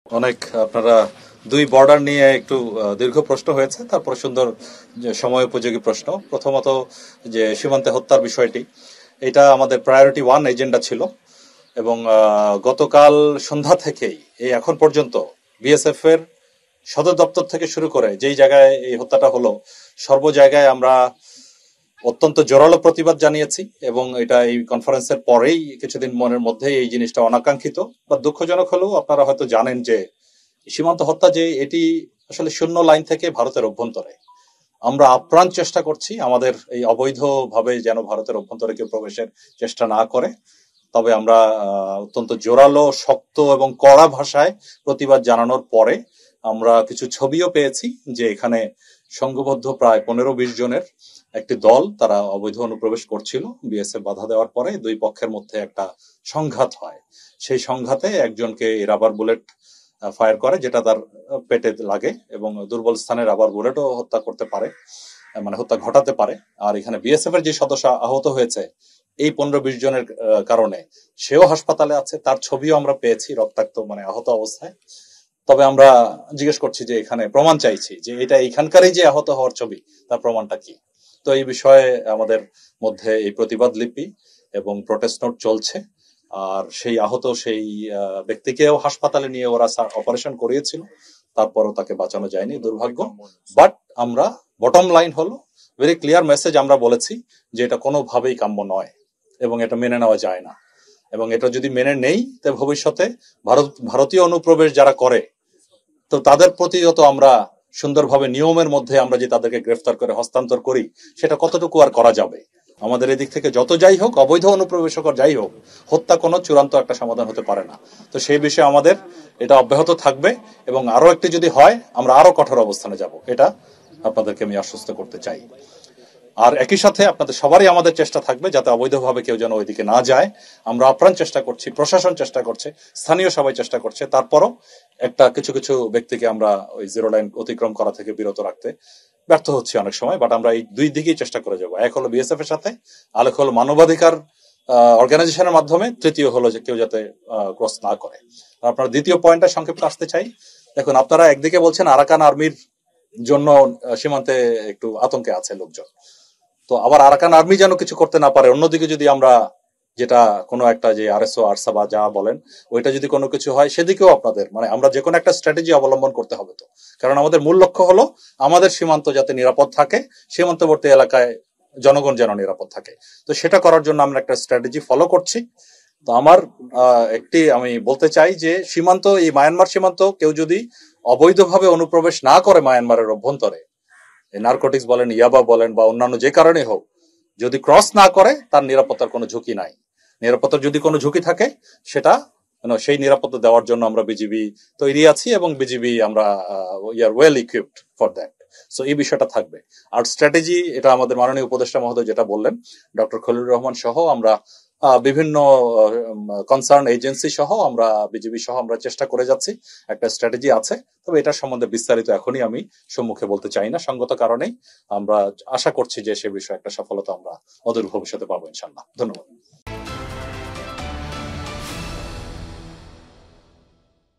অনেক আপনারা দুই বর্ডার নিয়ে একটু দীর্ঘ প্রশ্ন হয়েছে, তারপর সুন্দর সময় উপযোগী প্রশ্ন। প্রথমত যে সীমান্তে হত্যার বিষয়টি, এটা আমাদের প্রায়োরিটি ওয়ান এজেন্ডা ছিল এবং গতকাল সন্ধ্যা থেকেই এই এখন পর্যন্ত বিএসএফ এর সদর দপ্তর থেকে শুরু করে যেই জায়গায় এই হত্যাটা হলো, সর্ব জায়গায় আমরা অত্যন্ত জোরালো প্রতিবাদ জানিয়েছি এবং এটা এই কনফারেন্সের পরেই কিছুদিন মনের মধ্যেই এই জিনিসটা অনাকাঙ্ক্ষিত বা দুঃখজনক হলেও আপনারা হয়তো জানেন যে সীমান্ত হত্যা যে এটি আসলে শূন্য লাইন থেকে ভারতের অভ্যন্তরে। আমরা আপ্রাণ চেষ্টা করছি আমাদের এই অবৈধভাবে যেন ভারতের অভ্যন্তরে কেউ প্রবেশের চেষ্টা না করে। তবে আমরা অত্যন্ত জোরালো, শক্ত এবং কড়া ভাষায় প্রতিবাদ জানানোর পরে আমরা কিছু ছবিও পেয়েছি যে এখানে সংঘবদ্ধ প্রায় 15-20 জনের একটি দল, তারা অবৈধ অনুপ্রবেশ করছিল। বিএসএফ বাধা দেওয়ার পরে দুই পক্ষের মধ্যে একটা সংঘাত হয়। সেই সংঘাতে একজনকে রাবার বুলেট ফায়ার করে, যেটা তার পেটে লাগে এবং দুর্বল স্থানে রাবার বুলেটও হত্যা করতে পারে, মানে হত্যা ঘটাতে পারে। আর এখানে বিএসএফ এর যে সদস্য আহত হয়েছে এই 15-20 জনের কারণে, সেও হাসপাতালে আছে, তার ছবিও আমরা পেয়েছি রক্তাক্ত, মানে আহত অবস্থায়। তবে আমরা জিজ্ঞেস করছি যে এখানে প্রমাণ চাইছি যে এটা এখানকারই যে আহত হওয়ার ছবি, তার প্রমাণটা কি। তো এই বিষয়ে আমাদের মধ্যে এই প্রতিবাদ লিপি এবং প্রোটেস্ট নোট চলছে। আর সেই আহত সেই ব্যক্তিকেও হাসপাতালে নিয়ে ওরা অপারেশন করিয়েছিল, তারপরও তাকে বাঁচানো যায়নি, দুর্ভাগ্য। বাট আমরা বটম লাইন হলো ভেরি ক্লিয়ার মেসেজ আমরা বলেছি যে এটা কোনোভাবেই কাম্য নয় এবং এটা মেনে নেওয়া যায় না। এবং এটা যদি মেনে নেই, তবে ভবিষ্যতে ভারতীয় অনুপ্রবেশ যারা করে, তো তাদের প্রতিও তো আমরা সুন্দরভাবে নিয়মের মধ্যে আমরা যে তাদেরকে গ্রেফতার করে হস্তান্তর করি, সেটা কতটুকু আর করা যাবে। আমাদের এদিক থেকে যত যাই হোক, অবৈধ অনুপ্রবেশকর যাই হোক, হত্যা কোনো চূড়ান্ত একটা সমাধান হতে পারে না। তো সেই বিষয়ে আমাদের এটা অব্যাহত থাকবে এবং আরো একটি যদি হয় আমরা আরো কঠোর অবস্থানে যাব, এটা আপনাদেরকে আমি আশ্বস্ত করতে চাই। আর একই সাথে আপনাদের সবারই আমাদের চেষ্টা থাকবে যাতে অবৈধভাবে কেউ যেন ওইদিকে না যায়। আমরা আপ্রাণ চেষ্টা করছি, প্রশাসন চেষ্টা করছে, স্থানীয় সবাই চেষ্টা করছে। তারপরও একটা কিছু কিছু ব্যক্তিকে আমরা ওই জিরো লাইন অতিক্রম করা থেকে বিরত রাখতে ব্যর্থ হচ্ছি অনেক সময়। বাট আমরা এই দুই দিকেই চেষ্টা করে যাবো। এক হলো বিএসএফ এর সাথে, আরেক হলো মানবাধিকার অর্গানাইজেশনের মাধ্যমে, তৃতীয় হলো যে কেউ যাতে ক্রস না করে। আপনার দ্বিতীয় পয়েন্টটা সংক্ষিপ্ত আসতে চাই। দেখুন, আপনারা একদিকে বলছেন আরাকান আর্মির জন্য সীমান্তে একটু আতঙ্কে আছে লোকজন, তো আবার আরাকান আর্মি যেন কিছু করতে না পারে। অন্যদিকে যদি আমরা যেটা কোনো একটা যে আরএসও আরসা বা যা বলেন, ওইটা যদি কোনো কিছু হয়, সেদিকেও আপনাদের মানে আমরা যে কোনো একটা স্ট্র্যাটেজি অবলম্বন করতে হবে। তো কারণ আমাদের মূল লক্ষ্য হলো আমাদের সীমান্ত যাতে নিরাপদ থাকে, সীমান্তবর্তী এলাকায় জনগণ যেন নিরাপদ থাকে। তো সেটা করার জন্য আমরা একটা স্ট্র্যাটেজি ফলো করছি। তো আমার আমি বলতে চাই যে সীমান্ত, এই মায়ানমার সীমান্ত কেউ যদি অবৈধভাবে অনুপ্রবেশ না করে মায়ানমারের অভ্যন্তরে, নার্কোটিক্স বলেন, ইয়াবা বলেন বা অন্যান্য যে কারণে হোক, যদি ক্রস না করে, তার নিরাপত্তার কোনো ঝুঁকি নাই। নিরাপত্তার যদি কোনো ঝুঁকি থাকে, সেটা সেই নিরাপত্তা দেওয়ার জন্য আমরা বিজিবি তৈরি আছি এবং বিজিবি আমরা we are well equipped for that. So এই বিষয়টা থাকবে। আর স্ট্র্যাটেজি, এটা আমাদের মাননীয় উপদেষ্টা মহোদয় যেটা বললেন, ডক্টর খলিলুর রহমান সহ আমরা বিভিন্ন কনসার্ন এজেন্সি সহ আমরা বিজিবি সহ আমরা চেষ্টা করে যাচ্ছি। একটা স্ট্র্যাটেজি আছে, তবে এটার সম্বন্ধে বিস্তারিত এখনই আমি সম্মুখে বলতে চাই না, সঙ্গত কারণেই। আমরা আশা করছি যে সে বিষয়ে একটা সফলতা আমরা অদূর ভবিষ্যতে পাবো ইনশাল্লাহ। ধন্যবাদ।